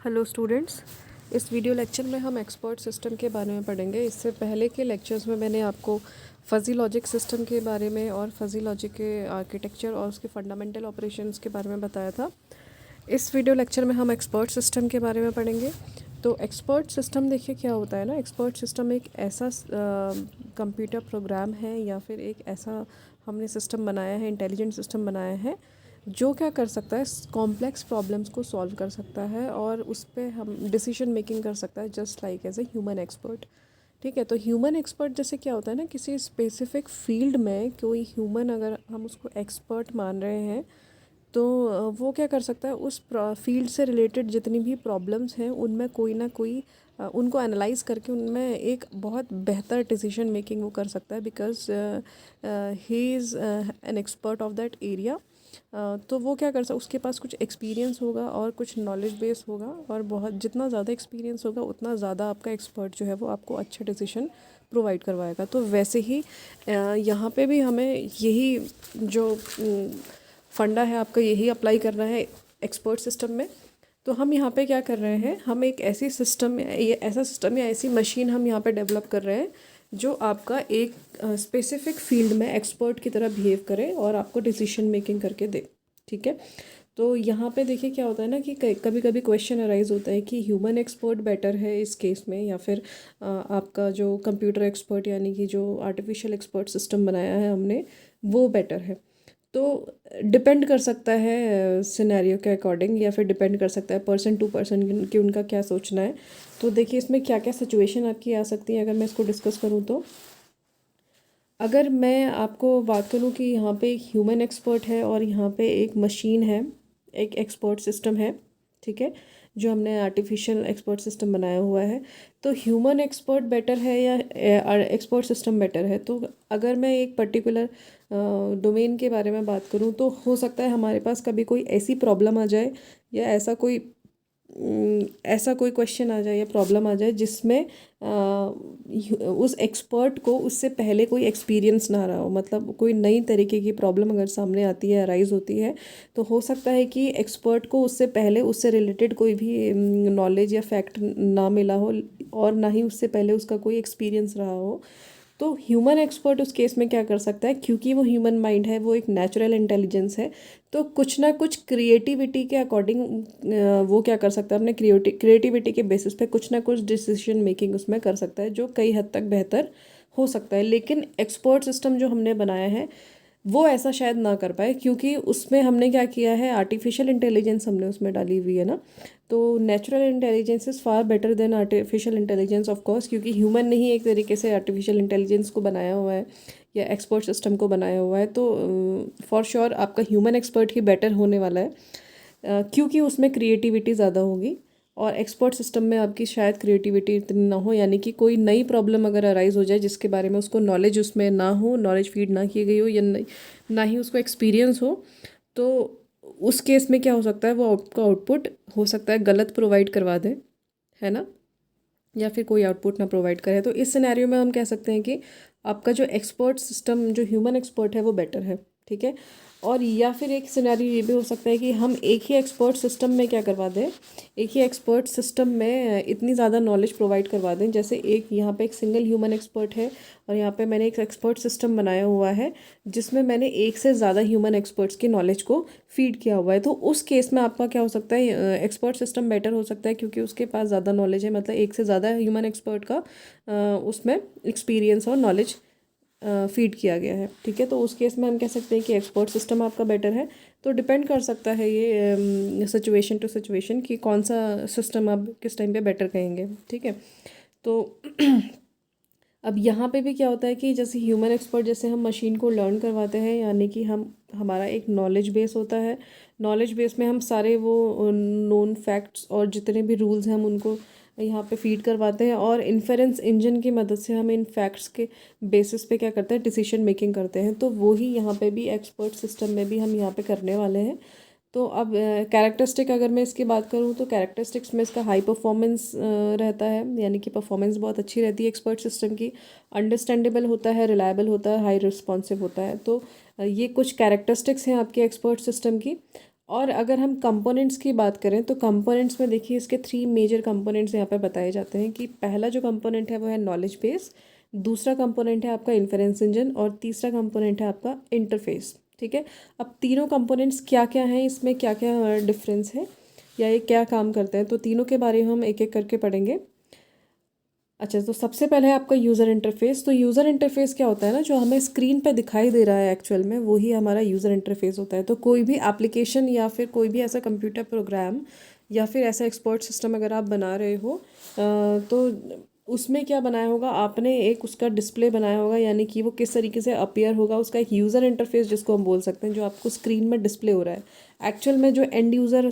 Hello students. इस video lecture में हम एक्सपर्ट सिस्टम के बारे में पढ़ेंगे। इससे पहले के लेक्चर्स में मैंने आपको फजी लॉजिक सिस्टम के बारे में और फजी लॉजिक के आर्किटेक्चर और उसके फंडामेंटल ऑपरेशंस के बारे में बताया था। इस वीडियो लेक्चर में हम एक्सपर्ट सिस्टम के बारे में पढ़ेंगे। तो एक्सपर्ट सिस्टम देखिए क्या होता है ना। एक्सपर्ट सिस्टम एक ऐसा कंप्यूटर प्रोग्राम है या फिर एक ऐसा हमने सिस्टम बनाया है, इंटेलिजेंट सिस्टम बनाया है जो क्या कर सकता है, कॉम्प्लेक्स प्रॉब्लम्स को सॉल्व कर सकता है और उस पर हम डिसीजन मेकिंग कर सकता है, just like as a human expert. ठीक है, तो ह्यूमन एक्सपर्ट जैसे क्या होता है ना, किसी स्पेसिफिक फील्ड में कोई ह्यूमन अगर हम उसको एक्सपर्ट मान रहे हैं तो वो क्या कर सकता है, उस फील्ड से रिलेटेड जितनी भी प्रॉब्लम्स हैं उनमें कोई ना कोई उनको एनालाइज करके उनमें एक बहुत बेहतर डिसीजन मेकिंग वो कर सकता है, because he is an expert of that area. तो वो क्या कर सकता, उसके पास कुछ एक्सपीरियंस होगा और कुछ नॉलेज बेस होगा, और बहुत जितना ज़्यादा एक्सपीरियंस होगा उतना ज़्यादा आपका एक्सपर्ट जो है वो आपको अच्छा डिसीजन प्रोवाइड करवाएगा। तो वैसे ही यहाँ पे भी हमें यही जो फंडा है आपका, यही अप्लाई करना है एक्सपर्ट सिस्टम में। तो हम यहाँ पे क्या कर रहे हैं, हम एक ऐसी सिस्टम, ये ऐसा सिस्टम या ऐसी मशीन हम यहाँ पे डेवलप कर रहे हैं जो आपका एक स्पेसिफिक फील्ड में एक्सपर्ट की तरह बिहेव करे और आपको डिसीजन मेकिंग करके दे। ठीक है, तो यहाँ पे देखिए क्या होता है ना कि कभी कभी क्वेश्चन अराइज होता है कि ह्यूमन एक्सपर्ट बेटर है इस केस में, या फिर आपका जो कंप्यूटर एक्सपर्ट यानी कि जो आर्टिफिशियल एक्सपर्ट सिस्टम बनाया है हमने वो बेटर है। तो डिपेंड कर सकता है सिनेरियो के अकॉर्डिंग, या फिर डिपेंड कर सकता है पर्सन टू पर्सन कि उनका क्या सोचना है। तो देखिए इसमें क्या क्या सिचुएशन आपकी आ सकती है अगर मैं इसको डिस्कस करूँ तो। अगर मैं आपको बात करूँ कि यहाँ पे एक ह्यूमन एक्सपर्ट है और यहाँ पे एक मशीन है, एक एक्सपर्ट सिस्टम है, ठीक है, जो हमने आर्टिफिशियल एक्सपर्ट सिस्टम बनाया हुआ है, तो ह्यूमन एक्सपर्ट बेटर है या एक्सपर्ट सिस्टम बेटर है। तो अगर मैं एक पर्टिकुलर डोमेन के बारे में बात करूँ तो हो सकता है हमारे पास कभी कोई ऐसी प्रॉब्लम आ जाए या ऐसा कोई क्वेश्चन आ जाए या प्रॉब्लम आ जाए जिसमें उस एक्सपर्ट को उससे पहले कोई एक्सपीरियंस ना रहा हो, मतलब कोई नई तरीके की प्रॉब्लम अगर सामने आती है, अराइज होती है, तो हो सकता है कि एक्सपर्ट को उससे पहले उससे रिलेटेड कोई भी नॉलेज या फैक्ट ना मिला हो और ना ही उससे पहले उसका कोई एक्सपीरियंस रहा हो। तो ह्यूमन एक्सपर्ट उस केस में क्या कर सकता है, क्योंकि वो ह्यूमन माइंड है, वो एक नेचुरल इंटेलिजेंस है, तो कुछ ना कुछ क्रिएटिविटी के अकॉर्डिंग वो क्या कर सकता है, अपने क्रिएटिविटी के बेसिस पे कुछ ना कुछ डिसीजन मेकिंग उसमें कर सकता है जो कई हद तक बेहतर हो सकता है। लेकिन एक्सपर्ट सिस्टम जो हमने बनाया है वो ऐसा शायद ना कर पाए, क्योंकि उसमें हमने क्या किया है, आर्टिफिशियल इंटेलिजेंस हमने उसमें डाली हुई है ना। तो natural intelligence is far better than artificial intelligence of course, क्योंकि ह्यूमन ने ही एक तरीके से आर्टिफिशियल इंटेलिजेंस को बनाया हुआ है या एक्सपर्ट सिस्टम को बनाया हुआ है। तो फॉर श्योर आपका ह्यूमन एक्सपर्ट ही बेटर होने वाला है, क्योंकि उसमें क्रिएटिविटी ज़्यादा होगी, और एक्सपर्ट सिस्टम में आपकी शायद क्रिएटिविटी इतनी ना हो, यानी कि कोई नई प्रॉब्लम अगर अराइज हो जाए जिसके बारे में उसको नॉलेज उसमें ना हो, नॉलेज फीड ना की गई हो, या ना ही उसको एक्सपीरियंस हो, तो उस केस में क्या हो सकता है, वो आपका आउटपुट हो सकता है गलत प्रोवाइड करवा दे, है ना, या फिर कोई आउटपुट ना प्रोवाइड करे। तो इस सिनेरियो में हम कह सकते हैं कि आपका जो एक्सपर्ट सिस्टम, जो ह्यूमन एक्सपर्ट है वो बेटर है। ठीक है, और या फिर एक सिनेरियो ये भी हो सकता है कि हम एक ही एक्सपर्ट सिस्टम में क्या करवा दें, एक ही एक्सपर्ट सिस्टम में इतनी ज़्यादा नॉलेज प्रोवाइड करवा दें, जैसे एक यहाँ पे एक सिंगल ह्यूमन एक्सपर्ट है और यहाँ पे मैंने एक एक्सपर्ट सिस्टम बनाया हुआ है जिसमें मैंने एक से ज़्यादा ह्यूमन एक्सपर्ट्स की नॉलेज को फीड किया हुआ है। तो उस केस में आपका क्या हो सकता है, एक्सपर्ट सिस्टम बेटर हो सकता है, क्योंकि उसके पास ज़्यादा नॉलेज है, मतलब एक से ज़्यादा ह्यूमन एक्सपर्ट का उसमें एक्सपीरियंस और नॉलेज फीड किया गया है। ठीक है, तो उस केस में हम कह सकते हैं कि एक्सपर्ट सिस्टम आपका बेटर है। तो डिपेंड कर सकता है ये सिचुएशन टू सिचुएशन कि कौन सा सिस्टम आप किस टाइम पे बेटर कहेंगे। ठीक है, तो अब यहाँ पे भी क्या होता है कि जैसे ह्यूमन एक्सपर्ट, जैसे हम मशीन को लर्न करवाते हैं, यानी कि हमारा एक नॉलेज बेस होता है, नॉलेज बेस में हम सारे वो नोन फैक्ट्स और जितने भी रूल्स हैं हम उनको यहाँ पे फीड करवाते हैं, और इन्फेरेंस इंजन की मदद से हम इन फैक्ट्स के बेसिस पे क्या करते हैं, डिसीजन मेकिंग करते हैं। तो वो ही यहाँ पे भी एक्सपर्ट सिस्टम में भी हम यहाँ पे करने वाले हैं। तो अब कैरेक्टरिस्टिक अगर मैं इसकी बात करूँ तो कैरेक्टरिस्टिक्स में इसका हाई परफॉर्मेंस रहता है, यानी कि परफॉर्मेंस बहुत अच्छी रहती है एक्सपर्ट सिस्टम की, अंडरस्टैंडेबल होता है, रिलायबल होता है, हाई रिस्पॉन्सिव होता है। तो ये कुछ कैरेक्टरिस्टिक्स हैं आपके एक्सपर्ट सिस्टम की। और अगर हम कंपोनेंट्स की बात करें तो कंपोनेंट्स में देखिए इसके 3 मेजर कंपोनेंट्स यहाँ पे बताए जाते हैं कि पहला जो कंपोनेंट है वो है नॉलेज बेस, दूसरा कंपोनेंट है आपका इन्फरेंस इंजन और तीसरा कंपोनेंट है आपका इंटरफेस। ठीक है, अब तीनों कंपोनेंट्स क्या क्या हैं, इसमें क्या क्या डिफरेंस है या ये क्या काम करते हैं, तो तीनों के बारे में हम एक एक करके पढ़ेंगे। अच्छा, तो सबसे पहले है आपका यूज़र इंटरफेस। तो यूज़र इंटरफेस क्या होता है ना, जो हमें स्क्रीन पे दिखाई दे रहा है एक्चुअल में वही हमारा यूज़र इंटरफेस होता है। तो कोई भी एप्लीकेशन या फिर कोई भी ऐसा कंप्यूटर प्रोग्राम या फिर ऐसा एक्सपर्ट सिस्टम अगर आप बना रहे हो तो उसमें क्या बनाया होगा आपने, एक उसका डिस्प्ले बनाया होगा, यानी कि वो किस तरीके से अपीयर होगा, उसका एक यूज़र इंटरफेस जिसको हम बोल सकते हैं, जो आपको स्क्रीन में डिस्प्ले हो रहा है एक्चुअल में, जो एंड यूज़र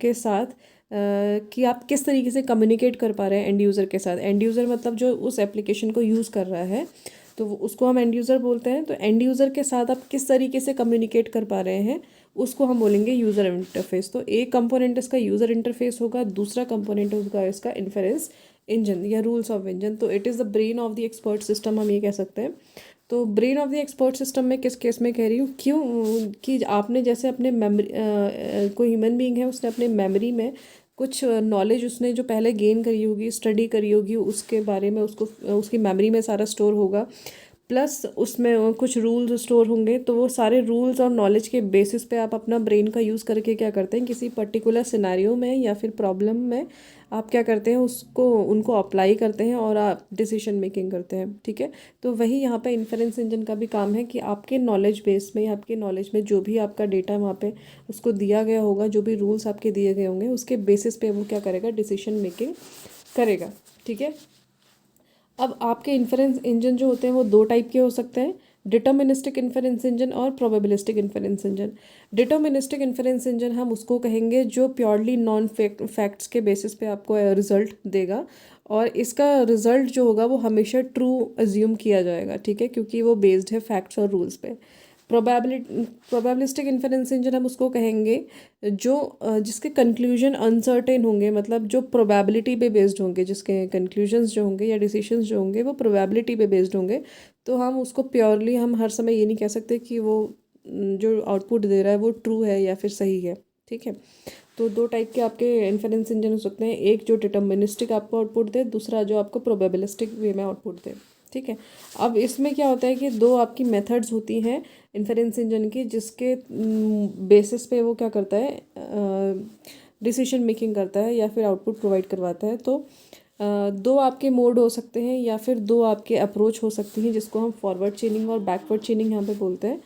के साथ कि आप किस तरीके से कम्युनिकेट कर पा रहे हैं एंड यूज़र के साथ। एंड यूज़र मतलब जो उस एप्लीकेशन को यूज़ कर रहा है, तो उसको हम एंड यूज़र बोलते हैं। तो एंड यूज़र के साथ आप किस तरीके से कम्युनिकेट कर पा रहे हैं उसको हम बोलेंगे यूज़र इंटरफेस। तो एक कंपोनेंट इसका यूज़र इंटरफेस होगा, दूसरा कंपोनेंट होगा इसका इन्फरेंस इंजन या रूल्स ऑफ इंजन। तो it is the brain of the expert system, हम ये कह सकते हैं। तो brain of the expert system में किस केस में कह रही हूँ, क्यों कि आपने जैसे अपने मेमोरी, कोई ह्यूमन बीइंग है उसने अपने मेमोरी में कुछ नॉलेज उसने जो पहले गेन करी होगी, स्टडी करी होगी, उसके बारे में उसको उसकी मेमोरी में सारा स्टोर होगा, प्लस उसमें कुछ रूल्स स्टोर होंगे। तो वो सारे रूल्स और नॉलेज के बेसिस पे आप अपना ब्रेन का यूज़ करके क्या करते हैं, किसी पर्टिकुलर सिनेरियो में या फिर प्रॉब्लम में आप क्या करते हैं, उसको उनको अप्लाई करते हैं और आप डिसीजन मेकिंग करते हैं। ठीक है, तो वही यहाँ पे इन्फरेंस इंजन का भी काम है कि आपके नॉलेज बेस में, आपके नॉलेज में जो भी आपका डेटा वहाँ पे उसको दिया गया होगा, जो भी रूल्स आपके दिए गए होंगे, उसके बेसिस पे वो क्या करेगा, डिसीजन मेकिंग करेगा। ठीक है, अब आपके इन्फरेंस इंजन जो होते हैं वो दो टाइप के हो सकते हैं, डिटर्मिनिस्टिक इन्फरेंस इंजन और probabilistic inference engine. Deterministic inference engine हम उसको कहेंगे जो प्योरली नॉन फैक्ट्स के बेसिस पे आपको रिजल्ट देगा, और इसका रिजल्ट जो होगा वो हमेशा ट्रू अज्यूम किया जाएगा। ठीक है, क्योंकि वो बेस्ड है फैक्ट्स और रूल्स पे। प्रोबेबिलिस्टिक इन्फरेंस इंजन हम उसको कहेंगे जो जिसके कंक्लूजन अनसर्टेन होंगे, मतलब जो प्रोबेबिलिटी पे बेस्ड होंगे, जिसके कंक्लूजन्स जो होंगे या डिसीजंस जो होंगे वो प्रोबेबिलिटी पे बेस्ड होंगे। तो हम उसको प्योरली हम हर समय ये नहीं कह सकते कि वो जो आउटपुट दे रहा है वो ट्रू है या फिर सही है। ठीक है, तो दो टाइप के आपके इन्फरेंस इंजन हो सकते हैं, एक जो डिटर्मिनिस्टिक आपको आउटपुट दे, दूसरा जो आपको प्रोबेबिलिस्टिक वे में आउटपुट दे। ठीक है, अब इसमें क्या होता है कि दो आपकी मेथड्स होती हैं इन्फरेंस इंजन की, जिसके बेसिस पे वो क्या करता है, डिसीजन मेकिंग करता है या फिर आउटपुट प्रोवाइड करवाता है। तो दो आपके मोड हो सकते हैं या फिर दो आपके अप्रोच हो सकती हैं, जिसको हम फॉरवर्ड चेनिंग और बैकवर्ड चेनिंग यहाँ पे बोलते हैं।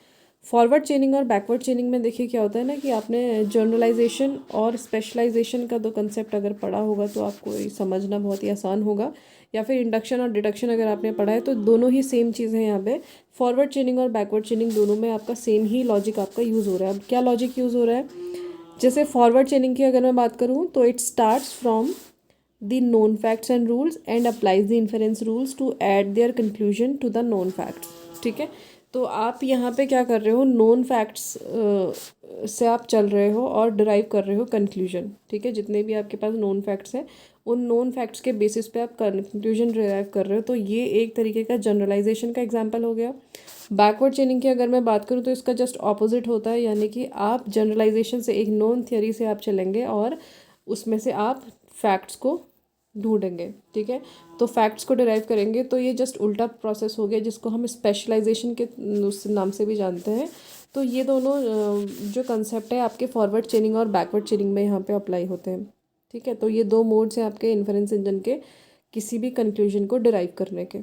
फॉरवर्ड चेनिंग और बैकवर्ड चेनिंग में देखिए क्या होता है ना कि आपने जनरलाइजेशन और स्पेशलाइजेशन का दो कंसेप्ट अगर पढ़ा होगा तो आपको ये समझना बहुत ही आसान होगा, या फिर इंडक्शन और डिडक्शन अगर आपने पढ़ा है तो दोनों ही सेम चीज़ है यहाँ पे। फॉरवर्ड चेनिंग और बैकवर्ड चेनिंग दोनों में आपका सेम ही लॉजिक आपका यूज़ हो रहा है। अब क्या लॉजिक यूज़ हो रहा है, जैसे फॉरवर्ड चेनिंग की अगर मैं बात करूँ तो it starts from the known facts and rules and applies the inference rules to add their conclusion to the known facts। ठीक है, तो आप यहाँ पे क्या कर रहे हो, नोन फैक्ट्स से आप चल रहे हो और डिराइव कर रहे हो कंक्लूजन। ठीक है, जितने भी आपके पास नोन फैक्ट्स हैं उन नोन फैक्ट्स के बेसिस पे आप कंक्लूजन डिराइव कर रहे हो। तो ये एक तरीके का जनरलाइजेशन का एग्जांपल हो गया। बैकवर्ड चेनिंग की अगर मैं बात करूँ तो इसका जस्ट ऑपोजिट होता है, यानी कि आप जनरलाइजेशन से एक नोन थियरी से आप चलेंगे और उसमें से आप फैक्ट्स को ढूंढेंगे। ठीक है, तो फैक्ट्स को डिराइव करेंगे। तो ये जस्ट उल्टा प्रोसेस हो गया, जिसको हम स्पेशलाइजेशन के उस नाम से भी जानते हैं। तो ये दोनों जो कंसेप्ट है आपके फॉरवर्ड चेनिंग और बैकवर्ड चेनिंग में यहाँ पे अप्लाई होते हैं। ठीक है, तो ये दो मोड्स हैं आपके इन्फरेंस इंजन के किसी भी कंक्लूजन को डिराइव करने के।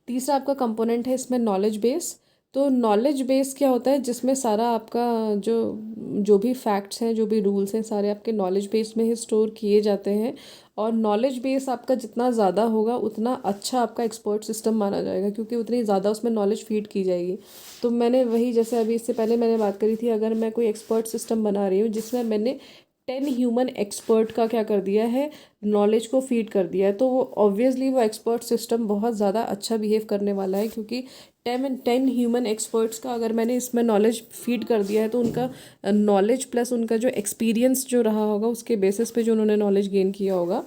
तीसरा आपका कंपोनेंट है इसमें नॉलेज बेस। तो नॉलेज बेस क्या होता है, जिसमें सारा आपका जो जो भी फैक्ट्स हैं, जो भी रूल्स हैं, सारे आपके नॉलेज बेस में ही स्टोर किए जाते हैं। और नॉलेज बेस आपका जितना ज़्यादा होगा उतना अच्छा आपका एक्सपर्ट सिस्टम माना जाएगा, क्योंकि उतनी ज़्यादा उसमें नॉलेज फीड की जाएगी। तो मैंने वही, जैसे अभी इससे पहले मैंने बात करी थी, अगर मैं कोई एक्सपर्ट सिस्टम बना रही हूँ जिसमें मैंने 10 ह्यूमन एक्सपर्ट का क्या कर दिया है, नॉलेज को फीड कर दिया है, तो वो ऑब्वियसली वो एक्सपर्ट सिस्टम बहुत ज़्यादा अच्छा बिहेव करने वाला है, क्योंकि 10 ह्यूमन एक्सपर्ट्स का अगर मैंने इसमें नॉलेज फीड कर दिया है तो उनका नॉलेज प्लस उनका जो एक्सपीरियंस जो रहा होगा, उसके बेसिस पे जो उन्होंने नॉलेज गेन किया होगा,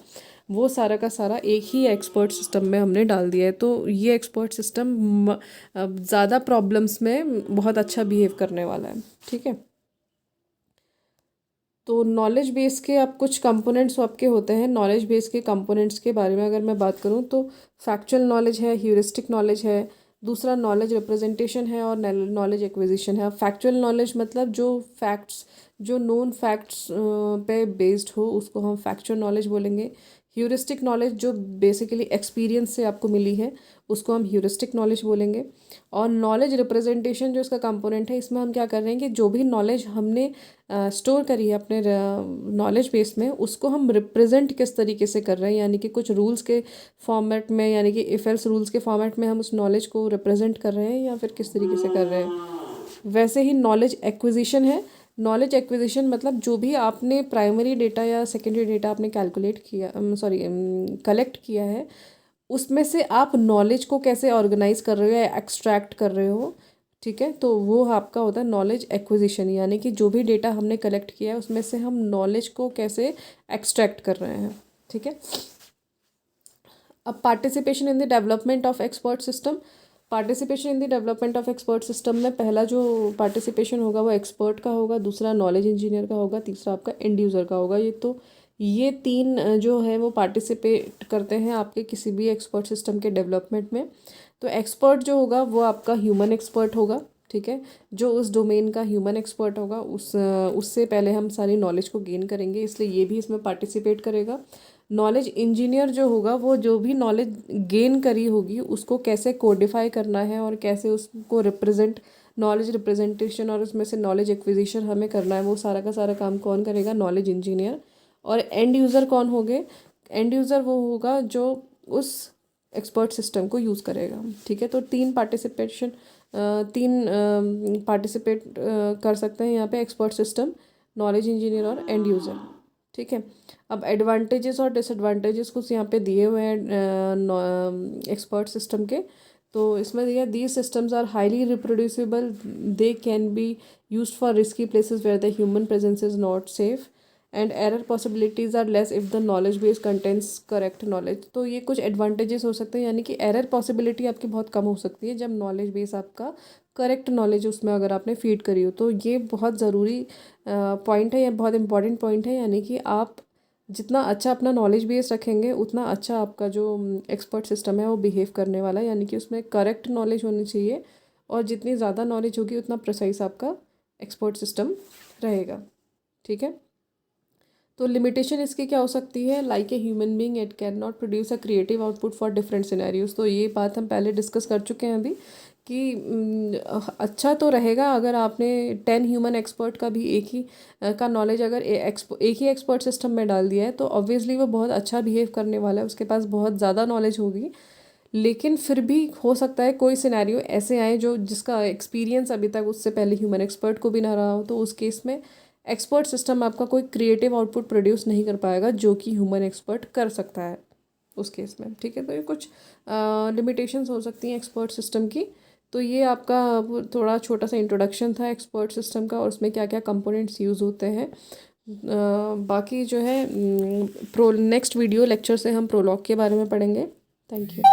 वो सारा का सारा एक ही एक्सपर्ट सिस्टम में हमने डाल दिया है। तो ये एक्सपर्ट सिस्टम ज़्यादा प्रॉब्लम्स में बहुत अच्छा बिहेव करने वाला है। ठीक है, तो नॉलेज बेस के आप कुछ कंपोनेंट्स आपके होते हैं। नॉलेज बेस के कंपोनेंट्स के बारे में अगर मैं बात करूँ तो फैक्चुअल नॉलेज है, ह्यूरिस्टिक नॉलेज है, दूसरा नॉलेज रिप्रेजेंटेशन है और नॉलेज एक्विजिशन है। फैक्चुअल नॉलेज मतलब जो फैक्ट्स, जो नोन फैक्ट्स पे बेस्ड हो उसको हम फैक्चुअल नॉलेज बोलेंगे। ह्यूरिस्टिक नॉलेज जो बेसिकली एक्सपीरियंस से आपको मिली है उसको हम ह्यूरिस्टिक नॉलेज बोलेंगे। और नॉलेज रिप्रेजेंटेशन जो इसका कंपोनेंट है, इसमें हम क्या कर रहे हैं कि जो भी नॉलेज हमने स्टोर करी है अपने नॉलेज बेस में, उसको हम रिप्रेजेंट किस तरीके से कर रहे हैं, यानी कि कुछ रूल्स के फॉर्मेट में, यानी कि इफ एल्स रूल्स के फॉर्मेट में हम उस नॉलेज को रिप्रेजेंट कर रहे हैं या फिर किस तरीके से कर रहे हैं। वैसे ही नॉलेज एक्विजिशन है। नॉलेज एक्विजिशन मतलब जो भी आपने प्राइमरी डेटा या सेकेंडरी डेटा आपने कैलकुलेट किया, सॉरी कलेक्ट किया है, उसमें से आप नॉलेज को कैसे ऑर्गेनाइज कर रहे हो या एक्सट्रैक्ट कर रहे हो। ठीक है, तो वो आपका होता है नॉलेज एक्विजिशन, यानी कि जो भी डेटा हमने कलेक्ट किया है उसमें से हम नॉलेज को कैसे एक्सट्रैक्ट कर रहे हैं। ठीक है। अब participation in the development of expert system. Participation in the development of expert system में पहला जो पार्टिसिपेशन होगा वो एक्सपर्ट का होगा, दूसरा नॉलेज इंजीनियर का होगा, तीसरा आपका एंड यूज़र का होगा। ये तीन जो है वो पार्टिसिपेट करते हैं आपके किसी भी एक्सपर्ट सिस्टम के डेवलपमेंट में। तो एक्सपर्ट जो होगा वो आपका ह्यूमन एक्सपर्ट होगा। ठीक है, जो उस डोमेन का ह्यूमन एक्सपर्ट होगा उससे पहले हम सारी नॉलेज को गेन करेंगे, इसलिए ये भी इसमें पार्टिसिपेट करेगा। नॉलेज इंजीनियर जो होगा वो जो भी नॉलेज गेन करी होगी उसको कैसे कोडिफाई करना है और कैसे उसको रिप्रेजेंट, नॉलेज रिप्रेजेंटेशन और उसमें से नॉलेज एक्विजिशन हमें करना है, वो सारा का सारा काम कौन करेगा? Knowledge engineer. और एंड यूज़र कौन होंगे? एंड यूज़र वो होगा जो उस एक्सपर्ट सिस्टम को यूज़ करेगा। ठीक है, तो तीन पार्टिसिपेट कर सकते हैं यहाँ पे एक्सपर्ट सिस्टम, नॉलेज इंजीनियर और एंड यूज़र। ठीक है, अब एडवांटेजेस और डिसएडवांटेजेस कुछ यहाँ पे दिए हुए हैं एक्सपर्ट सिस्टम के। तो इसमें दिया, these systems are highly reproducible, they can be used for risky places where the human presence is not safe, and error possibilities are less if the knowledge base contents correct knowledge. तो ये कुछ advantages हो सकते हैं, यानी कि error possibility आपकी बहुत कम हो सकती है जब नॉलेज बेस आपका करेक्ट नॉलेज उसमें अगर आपने फीड करी हो। तो ये बहुत ज़रूरी पॉइंट है, या बहुत इंपॉर्टेंट पॉइंट है, यानी कि आप जितना अच्छा अपना नॉलेज बेस रखेंगे उतना अच्छा आपका जो एक्सपर्ट सिस्टम है वो बिहेव करने वाला है, यानी कि उसमें करेक्ट नॉलेज होनी चाहिए, और जितनी ज़्यादा नॉलेज होगी उतना प्रिसाइज आपका एक्सपर्ट सिस्टम रहेगा। ठीक है, तो लिमिटेशन इसकी क्या हो सकती है? Like a human being it can not produce a creative output for different scenarios. तो ये बात हम पहले डिस्कस कर चुके हैं अभी कि अच्छा तो रहेगा अगर आपने 10 ह्यूमन एक्सपर्ट का भी एक ही का नॉलेज अगर एक ही एक्सपर्ट सिस्टम में डाल दिया है तो ऑब्वियसली वो बहुत अच्छा बिहेव करने वाला है, उसके पास बहुत ज़्यादा नॉलेज होगी। लेकिन फिर भी हो सकता है कोई सिनेरियो ऐसे आए जो जिसका एक्सपीरियंस अभी तक उससे पहले ह्यूमन एक्सपर्ट को भी ना रहा हो, तो उस केस में एक्सपर्ट सिस्टम आपका कोई क्रिएटिव आउटपुट प्रोड्यूस नहीं कर पाएगा जो कि ह्यूमन एक्सपर्ट कर सकता है उस केस में। ठीक है, तो ये कुछ लिमिटेशंस हो सकती हैं एक्सपर्ट सिस्टम की। तो ये आपका थोड़ा छोटा सा इंट्रोडक्शन था एक्सपर्ट सिस्टम का और उसमें क्या क्या कंपोनेंट्स यूज़ होते हैं। बाकी जो है नेक्स्ट वीडियो लेक्चर से हम प्रोलॉग के बारे में पढ़ेंगे। Thank you.